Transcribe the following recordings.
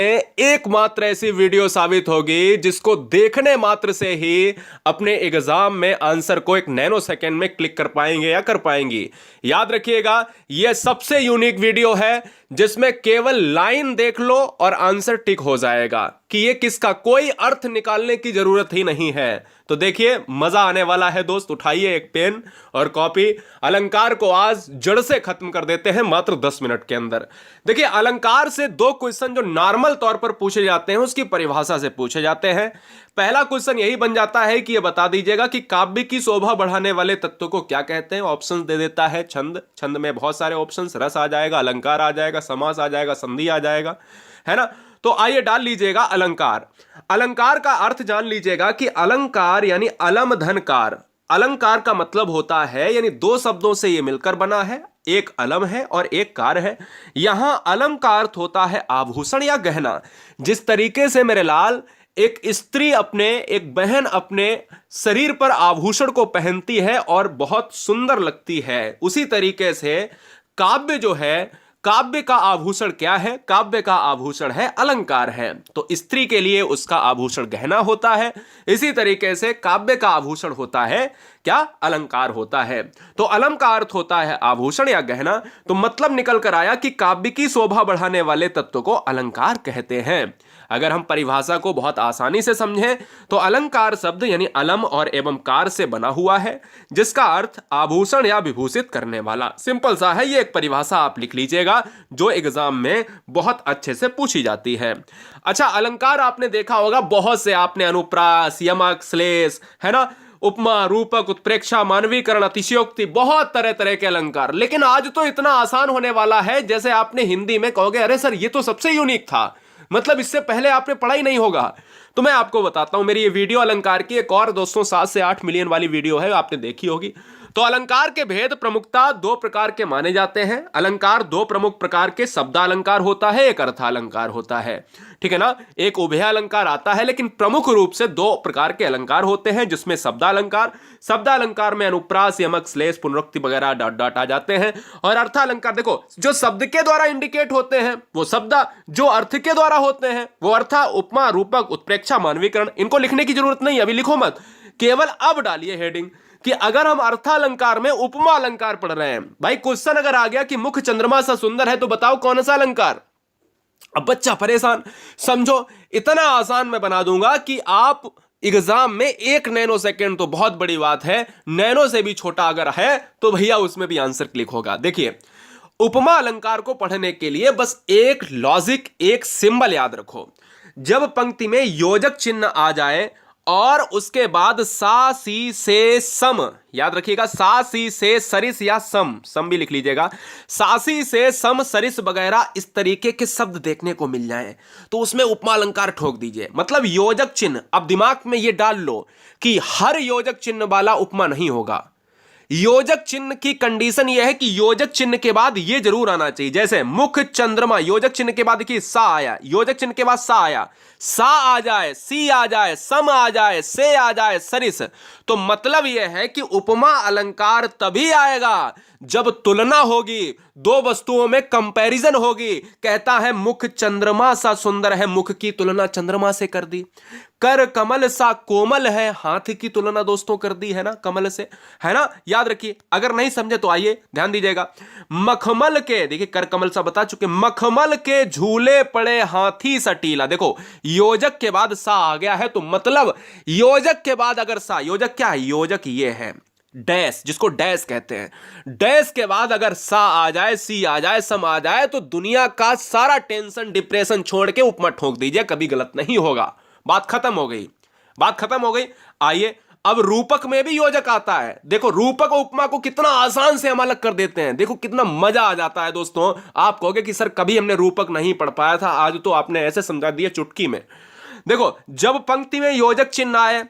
एकमात्र ऐसी वीडियो साबित होगी जिसको देखने मात्र से ही अपने एग्जाम में आंसर को एक नैनो सेकंड में क्लिक कर पाएंगे या कर पाएंगी। याद रखिएगा, यह सबसे यूनिक वीडियो है जिसमें केवल लाइन देख लो और आंसर टिक हो जाएगा कि यह किसका, कोई अर्थ निकालने की जरूरत ही नहीं है। तो देखिए, मजा आने वाला है दोस्त। उठाइए एक पेन और कॉपी, अलंकार को आज जड़ से खत्म कर देते हैं मात्र 10 मिनट के अंदर। देखिए, अलंकार से दो क्वेश्चन जो नॉर्मल तौर पर पूछे जाते हैं उसकी परिभाषा से पूछे जाते हैं। पहला क्वेश्चन यही बन जाता है कि यह बता दीजिएगा कि काव्य की शोभा बढ़ाने वाले तत्व को क्या कहते हैं। ऑप्शंस दे देता है छंद, छंद में बहुत सारे ऑप्शंस, रस आ जाएगा, अलंकार आ जाएगा, समास आ जाएगा, संधि आ जाएगा, है ना। तो आइए डाल लीजिएगा अलंकार। अलंकार का अर्थ जान लीजिएगा कि अलंकार यानी अलम धनकार। अलंकार का मतलब होता है, यानी दो शब्दों से यह मिलकर बना है, एक अलम है और एक कार है। यहां अलम का अर्थ होता है आभूषण या गहना। जिस तरीके से मेरे लाल एक स्त्री एक बहन अपने शरीर पर आभूषण को पहनती है और बहुत सुंदर लगती है, उसी तरीके से काव्य जो है, काव्य का आभूषण क्या है? काव्य का आभूषण है अलंकार है। तो स्त्री के लिए उसका आभूषण गहना होता है, इसी तरीके से काव्य का आभूषण होता है क्या? अलंकार होता है। तो अलम का अर्थ होता है आभूषण या गहना। तो मतलब निकल कर आया कि काव्य की शोभा बढ़ाने वाले तत्व को अलंकार कहते हैं। अगर हम परिभाषा को बहुत आसानी से समझें तो अलंकार शब्द यानी अलम और एवं कार से बना हुआ है, जिसका अर्थ आभूषण या विभूषित करने वाला। सिंपल सा है, ये एक परिभाषा आप लिख लीजिएगा जो एग्जाम में बहुत अच्छे से पूछी जाती है। अच्छा, अलंकार आपने देखा होगा बहुत से, आपने अनुप्रास, यमक, श्लेष, है ना, उपमा, रूपक, उत्प्रेक्षा, मानवीकरण, अतिशयोक्ति, बहुत तरह तरह के अलंकार। लेकिन आज तो इतना आसान होने वाला है जैसे आपने हिंदी में कहोगे अरे सर ये तो सबसे यूनिक था, मतलब इससे पहले आपने पढ़ा ही नहीं होगा। तो मैं आपको बताता हूं, मेरी ये वीडियो अलंकार की एक और दोस्तों 7 से 8 मिलियन वाली वीडियो है, आपने देखी होगी। तो अलंकार के भेद प्रमुखता दो प्रकार के माने जाते हैं। अलंकार दो प्रमुख प्रकार के, शब्दालंकार होता है, एक अर्थालंकार होता है, ठीक है ना। एक उभय अलंकार आता है, लेकिन प्रमुख रूप से दो प्रकार के अलंकार होते हैं, जिसमें शब्दालंकार, शब्दालंकार में अनुप्रास, यमक, श्लेष, पुनरुक्ति वगैरह डॉट डॉट आ जाते हैं। और अर्थालंकार देखो, जो शब्द के द्वारा इंडिकेट होते हैं वो शब्द, जो अर्थ के द्वारा होते हैं वो अर्था, उपमा, रूपक, उत्प्रेक्षा, मानवीकरण। इनको लिखने की जरूरत नहीं, अभी लिखो मत, केवल अब डालिए हेडिंग कि अगर हम अर्थालंकार में उपमा अलंकार पढ़ रहे हैं। भाई क्वेश्चन अगर आ गया कि मुख चंद्रमा सा सुंदर है तो बताओ कौन सा अलंकार। अब बच्चा परेशान, समझो इतना आसान मैं बना दूंगा कि आप एग्जाम में 1 नैनो सेकेंड तो बहुत बड़ी बात है, नैनो से भी छोटा अगर है तो भैया उसमें भी आंसर क्लिक होगा। देखिए, उपमा अलंकार को पढ़ने के लिए बस एक लॉजिक, एक सिंबल याद रखो। जब पंक्ति में योजक चिन्ह आ जाए और उसके बाद सा सी से सम, याद रखिएगा, सा सी से सरिस या सम, सम भी लिख लीजिएगा, सासी से सम, सरिस वगैरह इस तरीके के शब्द देखने को मिल जाएं तो उसमें उपमा अलंकार ठोक दीजिए। मतलब योजक चिन्ह, अब दिमाग में यह डाल लो कि हर योजक चिन्ह वाला उपमा नहीं होगा। योजक चिन्ह की कंडीशन यह है कि योजक चिन्ह के बाद यह जरूर आना चाहिए। जैसे मुख चंद्रमा, योजक चिन्ह के बाद देखिए सा आया, योजक चिन्ह के बाद सा आया, सा आ जाए, सी आ जाए, सम आ जाए, से आ जाए, सरिस। तो मतलब यह है कि उपमा अलंकार तभी आएगा जब तुलना होगी, दो वस्तुओं में कंपैरिजन होगी। कहता है मुख चंद्रमा सा सुंदर है, मुख की तुलना चंद्रमा से कर दी। कर कमल सा कोमल है, हाथ की तुलना दोस्तों कर दी है ना कमल से, है ना। याद रखिए, अगर नहीं समझे तो आइए ध्यान दीजिएगा। मखमल के, देखिए कर कमल सा बता चुके, मखमल के झूले पड़े हाथी सटीला। देखो योजक के बाद सा आ गया है, तो मतलब योजक के बाद अगर सा, योजक क्या है? योजक ये है डैश, जिसको डैश कहते हैं। डैश के बाद अगर सा आ जाए, सी आ जाए, सम आ जाए, तो दुनिया का सारा टेंशन डिप्रेशन छोड़ के उपमा ठोक दीजिए, कभी गलत नहीं होगा। बात खत्म हो गई, बात खत्म हो गई। आइए अब रूपक में भी योजक आता है। देखो रूपक और उपमा को कितना आसान से हम अलग कर देते हैं, देखो कितना मजा आ जाता है दोस्तों। आप कहोगे कि सर कभी हमने रूपक नहीं पढ़ पाया था, आज तो आपने ऐसे समझा दिया चुटकी में। देखो जब पंक्ति में योजक चिन्ह आए,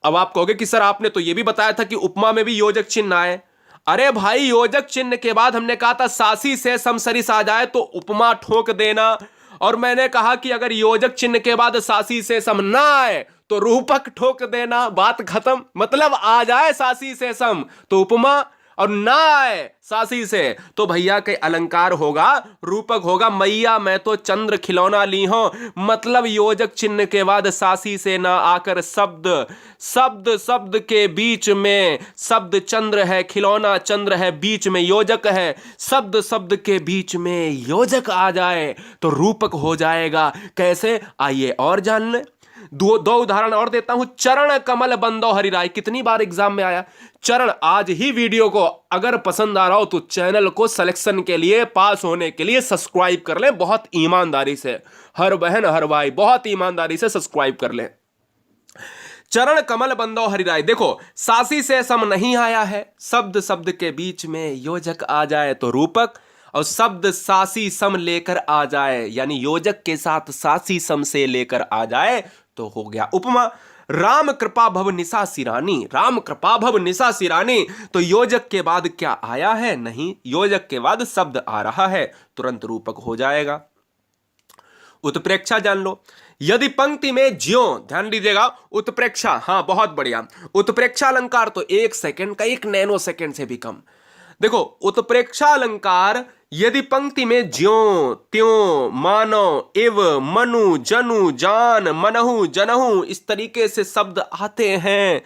अब आप कहोगे कि सर आपने तो यह भी बताया था कि उपमा में भी योजक चिन्ह आए। अरे भाई योजक चिन्ह के बाद हमने कहा था सासी से समसरिस आ जाए तो उपमा ठोक देना, और मैंने कहा कि अगर योजक चिन्ह के बाद सासी से सम ना आए तो रूपक ठोक देना। बात खत्म। मतलब आ जाए सासी से सम तो उपमा, और ना आए सासी से तो भैया के अलंकार होगा, रूपक होगा मैया मैं तो चंद्र खिलौना ली हूं। मतलब योजक चिन्ह के बाद सासी से ना आकर शब्द, शब्द शब्द के बीच में शब्द चंद्र है, खिलौना चंद्र है, बीच में योजक है, शब्द शब्द के बीच में योजक आ जाए तो रूपक हो जाएगा। कैसे, आइए और जान ले। दो उदाहरण और देता हूं। चरण कमल बंदो हरिराय, कितनी बार एग्जाम में आया चरण। आज ही वीडियो को अगर पसंद आ रहा हो तो चैनल को सिलेक्शन के लिए, पास होने के लिए सब्सक्राइब कर लें बहुत ईमानदारी से। हर बहन हर भाई बहुत ईमानदारी से सब्सक्राइब कर लें। चरण कमल बंदो हरिराय, देखो सासी से सम नहीं आया है, शब्द शब्द के बीच में योजक आ जाए तो रूपक, और शब्द सासी सम लेकर आ जाए यानी योजक के साथ सासी सम से लेकर आ जाए तो हो गया उपमा। राम कृपा भव निशा सिरानी, राम कृपा भव निशा सिरानी, तो योजक के बाद क्या आया है, नहीं, योजक के बाद शब्द आ रहा है, तुरंत रूपक हो जाएगा। उत्प्रेक्षा जान लो। यदि पंक्ति में ज्यों, ध्यान दीजिएगा, उत्प्रेक्षा, हां बहुत बढ़िया। उत्प्रेक्षा अलंकार तो 1 सेकंड का, 1 नैनो सेकंड से भी कम। देखो उत्प्रेक्षा अलंकार यदि पंक्ति में ज्यों त्यों मानो एव मनु जनु जान मनहु जनहु इस तरीके से शब्द आते हैं,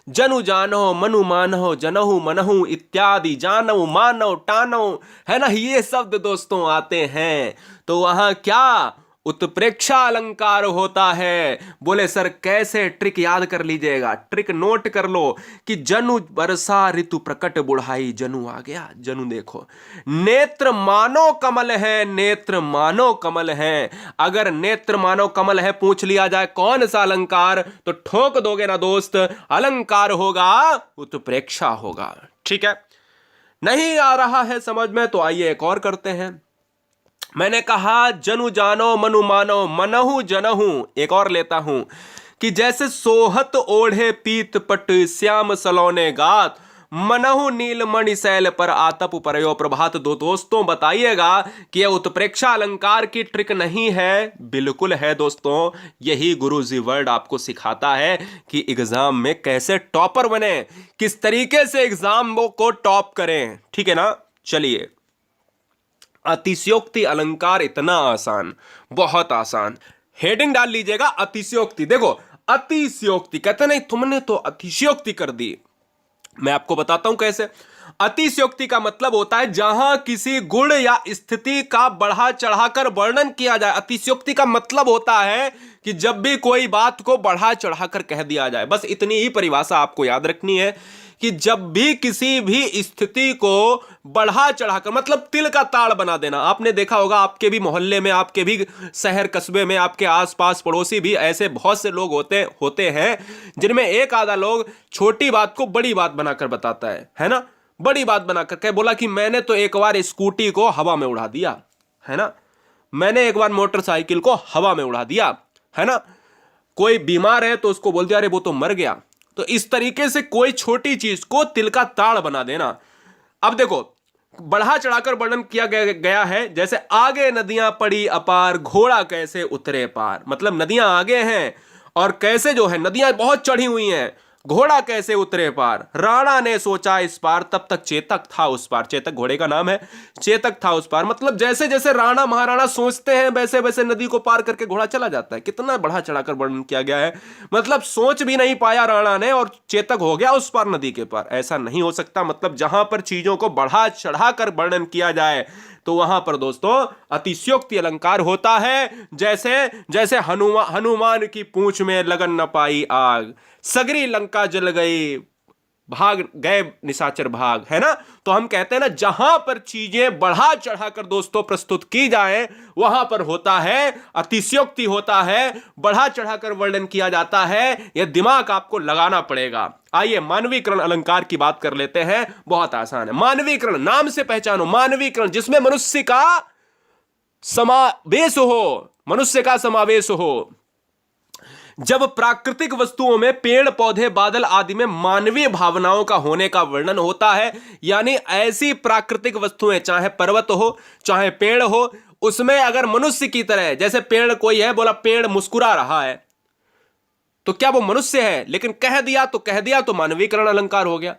जनु जानो मनु मानो जनहु मनहु इत्यादि, जानो मानो टानो, है ना, ये शब्द दोस्तों आते हैं तो वहां क्या उत्प्रेक्षा अलंकार होता है। बोले सर कैसे, ट्रिक याद कर लीजिएगा, ट्रिक नोट कर लो कि जनु वर्षा ऋतु प्रकट बुढ़ाई, जनु आ गया, जनु देखो, नेत्र मानो कमल है, नेत्र मानो कमल है। अगर नेत्र मानो कमल है पूछ लिया जाए कौन सा अलंकार तो ठोक दोगे ना दोस्त, अलंकार होगा उत्प्रेक्षा होगा। ठीक है, नहीं आ रहा है समझ में तो आइए एक और करते हैं। मैंने कहा जनु जानो मनु मानो मनहु जनहु, एक और लेता हूं कि जैसे सोहत ओढ़े पीत पट श्याम सलोने गात, मनहु नीलमणि शैल पर आतप परयो प्रभात। दो दोस्तों बताइएगा कि यह उत्प्रेक्षा अलंकार की ट्रिक नहीं है, बिल्कुल है दोस्तों। यही गुरुजी वर्ड आपको सिखाता है कि एग्जाम में कैसे टॉपर बने, किस तरीके से एग्जाम को टॉप करें। ठीक है ना, चलिए। अतिशयोक्ति अलंकार इतना आसान, बहुत आसान, हेडिंग डाल लीजिएगा अतिशयोक्ति। देखो अतिशयोक्ति कहते नहीं तुमने तो अतिशयोक्ति कर दी, मैं आपको बताता हूं कैसे। अतिशयोक्ति का मतलब होता है जहां किसी गुण या स्थिति का बढ़ा चढ़ाकर वर्णन किया जाए। अतिशयोक्ति का मतलब होता है कि जब भी कोई बात को बढ़ा चढ़ाकर कह दिया जाए, बस इतनी ही परिभाषा आपको याद रखनी है कि जब भी किसी भी स्थिति को बढ़ा चढ़ाकर, मतलब तिल का ताड़ बना देना। आपने देखा होगा आपके भी मोहल्ले में, आपके भी शहर कस्बे में, आपके आसपास पड़ोसी भी ऐसे बहुत से लोग होते हैं जिनमें एक आधा लोग छोटी बात को बड़ी बात बनाकर बताता है ना, बड़ी बात बनाकर कह बोला कि मैंने तो एक बार स्कूटी को हवा में उड़ा दिया, है ना, मैंने एक बार मोटरसाइकिल को हवा में उड़ा दिया, है ना। कोई बीमार है तो उसको बोल दिया अरे वो तो मर गया। तो इस तरीके से कोई छोटी चीज को तिल का ताड़ बना देना। अब देखो बढ़ा चढ़ाकर वर्णन किया गया है, जैसे आगे नदियां पड़ी अपार घोड़ा कैसे उतरे पार। मतलब नदियां आगे हैं और कैसे जो है नदियां बहुत चढ़ी हुई हैं, घोड़ा कैसे उतरे पार। राणा ने सोचा इस पार तब तक चेतक था उस पार। चेतक घोड़े का नाम है, चेतक था उस पार। मतलब जैसे जैसे राणा महाराणा सोचते हैं वैसे वैसे नदी को पार करके घोड़ा चला जाता है। कितना बढ़ा चढ़ाकर वर्णन किया गया है। मतलब सोच भी नहीं पाया राणा ने और चेतक हो गया उस पार नदी के पार। ऐसा नहीं हो सकता। मतलब जहां पर चीजों को बढ़ा चढ़ाकर वर्णन किया जाए तो वहां पर दोस्तों अतिशयोक्ति अलंकार होता है। जैसे जैसे हनुमान की पूंछ में लगन न पाई आग, सगरी लंका जल गई, भाग गए निशाचर भाग, है ना। तो हम कहते हैं ना जहां पर चीजें बढ़ा चढ़ाकर दोस्तों प्रस्तुत की जाए वहां पर होता है अतिशयोक्ति, होता है बढ़ा चढ़ाकर वर्णन किया जाता है। यह दिमाग आपको लगाना पड़ेगा। आइए मानवीकरण अलंकार की बात कर लेते हैं, बहुत आसान है। मानवीकरण नाम से पहचानो, मानवीकरण जिसमें मनुष्य का समावेश हो, मनुष्य का समावेश हो। जब प्राकृतिक वस्तुओं में पेड़ पौधे बादल आदि में मानवीय भावनाओं का होने का वर्णन होता है, यानी ऐसी प्राकृतिक वस्तुएं चाहे पर्वत हो चाहे पेड़ हो, उसमें अगर मनुष्य की तरह, जैसे पेड़ कोई है बोला पेड़ मुस्कुरा रहा है तो क्या वो मनुष्य है, लेकिन कह दिया तो मानवीकरण अलंकार हो गया।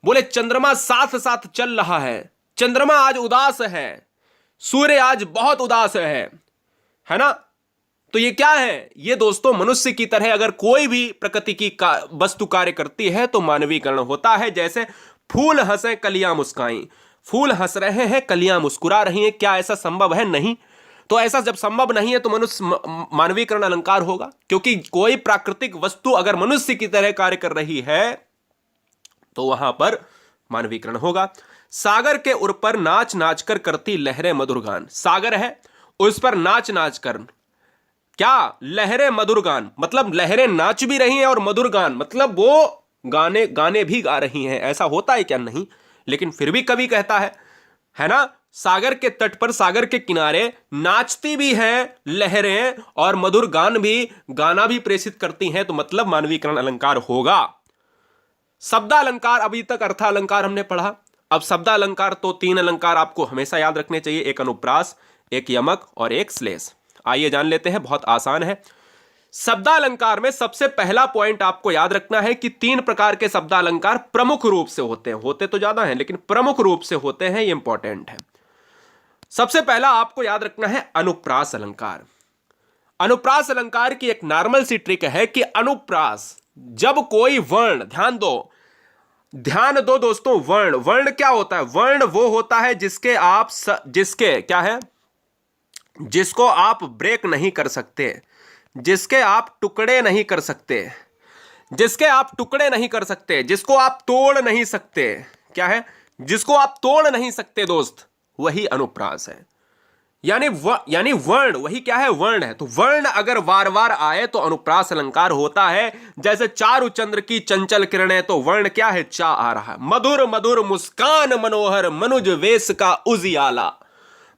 बोले चंद्रमा साथ साथ चल रहा है, चंद्रमा आज उदास है, सूर्य आज बहुत उदास है ना। तो ये क्या है? ये दोस्तों मनुष्य की तरह अगर कोई भी प्रकृति की वस्तु कार्य करती है तो मानवीकरण होता है। जैसे फूल हंसे कलियां मुस्काई, फूल हंस रहे हैं कलियां मुस्कुरा रही हैं, क्या ऐसा संभव है? नहीं। तो ऐसा जब संभव नहीं है तो मनुष्य मानवीकरण अलंकार होगा, क्योंकि कोई प्राकृतिक वस्तु अगर मनुष्य की तरह कार्य कर रही है तो वहां पर मानवीकरण होगा। सागर के उर पर नाच नाच कर करती लहरें मधुर गान, सागर है उस पर नाच नाच कर, क्या? लहरें मधुर गान, मतलब लहरें नाच भी रही हैं और मधुर गान मतलब वो गाने भी गा रही हैं। ऐसा होता है क्या? नहीं, लेकिन फिर भी कवि कहता है ना, सागर के तट पर, सागर के किनारे नाचती भी हैं लहरें और मधुर गान भी, गाना भी प्रेषित करती हैं, तो मतलब मानवीकरण अलंकार होगा। शब्दालंकार, अभी तक अर्थालंकार हमने पढ़ा, अब शब्दालंकार। तो 3 अलंकार आपको हमेशा याद रखने चाहिए, एक अनुप्रास, एक यमक और एक श्लेष। आइए जान लेते हैं, बहुत आसान है। शब्दालंकार में सबसे पहला पॉइंट आपको याद रखना है कि 3 प्रकार के शब्दालंकार प्रमुख रूप से होते हैं, होते तो ज्यादा हैं लेकिन प्रमुख रूप से होते हैं, ये इंपॉर्टेंट है। सबसे पहला आपको याद रखना है अनुप्रास अलंकार। अनुप्रास अलंकार की एक नॉर्मल सी ट्रिक है कि अनुप्रास, जब कोई वर्ण, ध्यान दो दोस्तों, वर्ण क्या होता है? वर्ण वो होता है जिसके क्या है, जिसको आप ब्रेक नहीं कर सकते, जिसके आप टुकड़े नहीं कर सकते, जिसके आप टुकड़े नहीं कर सकते, जिसको आप तोड़ नहीं सकते। क्या है? जिसको आप तोड़ नहीं सकते दोस्त, वही अनुप्रास है। यानी वर्ण, वही क्या है? वर्ण है। तो वर्ण अगर बार बार आए तो अनुप्रास अलंकार होता है। जैसे चारु चंद्र की चंचल किरणें, तो वर्ण क्या है? चा आ रहा है। मधुर मधुर मुस्कान मनोहर मनुज वेश का उजियाला,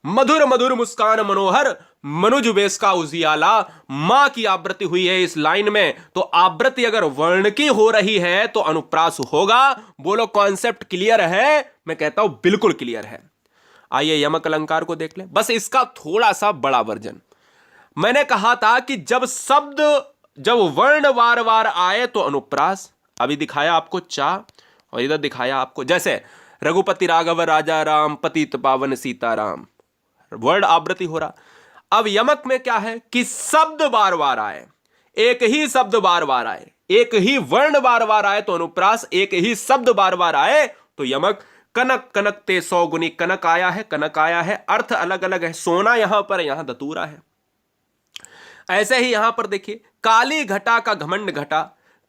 मधुर मधुर मुस्कान मनोहर मनुज वेश का उजियाला। मां की आवृत्ति हुई है इस लाइन में, तो आवृत्ति अगर वर्ण की हो रही है तो अनुप्रास होगा। बोलो कॉन्सेप्ट क्लियर है? मैं कहता हूं बिल्कुल क्लियर है। आइए यमक अलंकार को देख ले, बस इसका थोड़ा सा बड़ा वर्जन। मैंने कहा था कि जब वर्ण बार बार आए तो अनुप्रास, अभी दिखाया आपको चा और इधर दिखाया आपको, जैसे रघुपति राघव राजा राम पतित पावन सीताराम, वर्ड आवृत्ति हो रहा। अब यमक में क्या है कि शब्द बार बार आए, एक ही शब्द बार बार आए, एक ही वर्ण बार बार आए तो अनुप्रास, एक ही शब्द बार बार आए तो यमक। कनक कनक ते 100 गुनी, कनक आया है, कनक आया है, अर्थ अलग अलग है। सोना यहां पर, यहां दतूरा है। ऐसे ही यहां पर देखिए, काली घटा का घमंड घटा,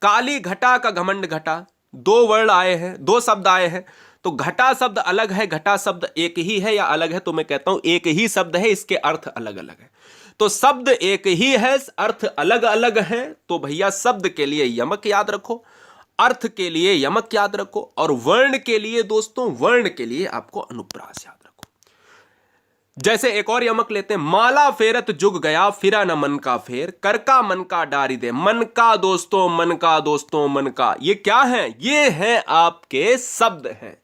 काली घटा का घमंड घटा, 2 वर्ण आए हैं, 2 शब्द आए हैं। तो घटा शब्द अलग है, घटा शब्द एक ही है या अलग है? तो मैं कहता हूं एक ही शब्द है, इसके अर्थ अलग अलग है। तो शब्द एक ही है, अर्थ अलग अलग है, तो भैया शब्द के लिए यमक याद रखो, अर्थ के लिए यमक याद रखो, और वर्ण के लिए दोस्तों, वर्ण के लिए आपको अनुप्रास याद रखो। जैसे एक और यमक लेते हैं, माला फेरत जुग गया फिरा न मन का फेर, कर का मन का डारी दे। मन का दोस्तों, मन का दोस्तों, मन का, ये क्या है? ये है आपके शब्द हैं।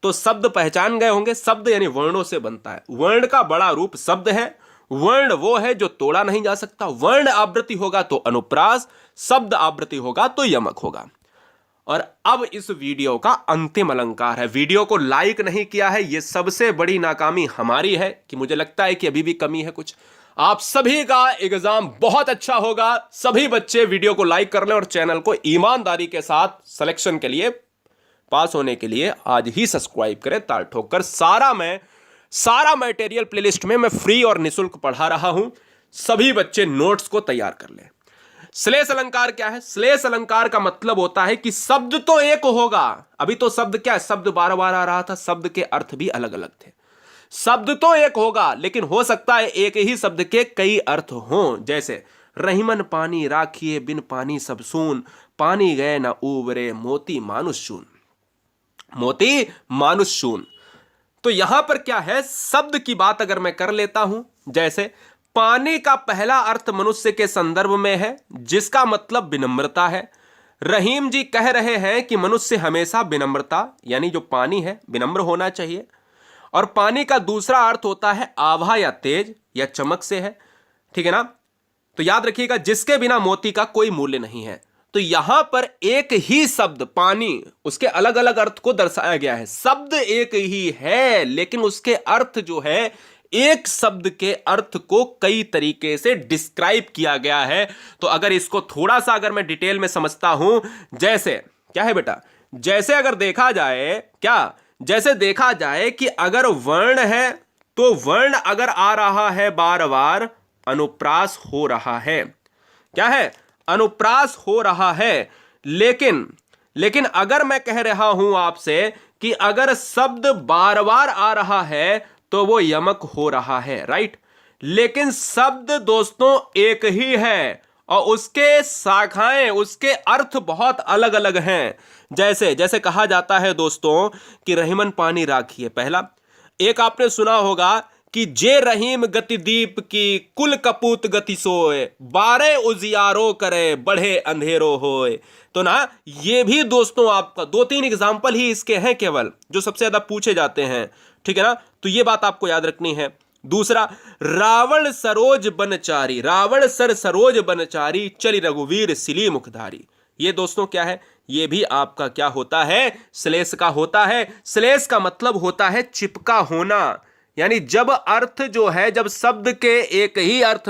तो शब्द पहचान गए होंगे, शब्द यानी वर्णों से बनता है, वर्ण का बड़ा रूप शब्द है। वर्ण वो है जो तोड़ा नहीं जा सकता। वर्ण आवृत्ति होगा तो अनुप्रास, शब्द आवृत्ति होगा तो यमक होगा। और अब इस वीडियो का अंतिम अलंकार है। वीडियो को लाइक नहीं किया है, यह सबसे बड़ी नाकामी हमारी है, कि मुझे लगता है कि अभी भी कमी है कुछ। आप सभी का एग्जाम बहुत अच्छा होगा। सभी बच्चे वीडियो को लाइक कर लें और चैनल को ईमानदारी के साथ सिलेक्शन के लिए, पास होने के लिए आज ही सब्सक्राइब करें ताल ठोक कर। सारा मटेरियल प्लेलिस्ट में मैं फ्री और निःशुल्क पढ़ा रहा हूं। सभी बच्चे नोट्स को तैयार कर लें। श्लेष अलंकार क्या है? श्लेष अलंकार का मतलब होता है कि शब्द तो एक होगा। अभी तो शब्द क्या है? शब्द बार बार आ रहा था, शब्द के अर्थ भी अलग अलग थे। शब्द तो एक होगा, लेकिन हो सकता है एक ही शब्द के कई अर्थ हों। जैसे रहीमन पानी राखिए बिन पानी सब सून, पानी गए न उबरे मोती मानुष शून, मोती मानुष शून। तो यहां पर क्या है, शब्द की बात अगर मैं कर लेता हूं, जैसे पानी का पहला अर्थ मनुष्य के संदर्भ में है, जिसका मतलब विनम्रता है। रहीम जी कह रहे हैं कि मनुष्य हमेशा विनम्रता, यानी जो पानी है विनम्र होना चाहिए। और पानी का दूसरा अर्थ होता है आभा या तेज या चमक से है, ठीक है ना। तो याद रखिएगा, जिसके बिना मोती का कोई मूल्य नहीं है। तो यहां पर एक ही शब्द पानी, उसके अलग अलग अर्थ को दर्शाया गया है। शब्द एक ही है लेकिन उसके अर्थ जो है, एक शब्द के अर्थ को कई तरीके से डिस्क्राइब किया गया है। तो अगर इसको थोड़ा सा अगर मैं डिटेल में समझता हूं, जैसे क्या है बेटा, जैसे अगर देखा जाए, क्या, जैसे देखा जाए कि अगर वर्ण है तो वर्ण अगर आ रहा है बार बार, अनुप्रास हो रहा है। क्या है? अनुप्रास हो रहा है। लेकिन अगर मैं कह रहा हूं आपसे कि अगर शब्द बार बार आ रहा है तो वो यमक हो रहा है, राइट। लेकिन शब्द दोस्तों एक ही है और उसके शाखाएं, उसके अर्थ बहुत अलग अलग हैं। जैसे कहा जाता है दोस्तों कि रहीमन पानी राखिए, पहला। एक आपने सुना होगा कि जे रहीम गति दीप की, कुल कपूत गति सोए, 12 उजियारो करे, बढ़े अंधेरो होए। तो ना, ये भी दोस्तों आपका 2-3 एग्जाम्पल ही इसके हैं केवल, जो सबसे ज्यादा पूछे जाते हैं, ठीक है ना। तो ये बात आपको याद रखनी है। दूसरा, रावण सरोज बनचारी, रावण सर सरोज बनचारी, चली रघुवीर सिली मुखधारी। ये दोस्तों क्या है, ये भी आपका क्या होता है, श्लेष का होता है। श्लेष का मतलब होता है चिपका होना, यानी जब अर्थ जो है, जब शब्द के एक ही अर्थ